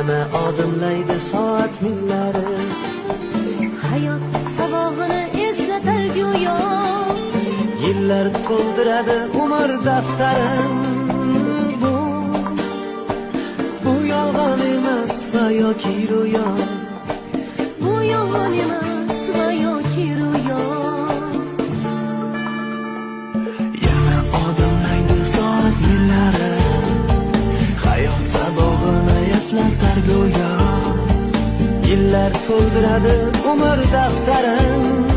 yana odimlaydi soat millari. Hayot sabog'ini eslatar go'yo, Yillar to'ldiradi umr daftarim. Bu yolg'on emas va yoki ro'yo. bu yolg'on emas va yoki ro'yo. Yana odimlaydi soat millari, hayot sabog'ini eslatar go'yo. Yillar to'ldiradi umr daftarim.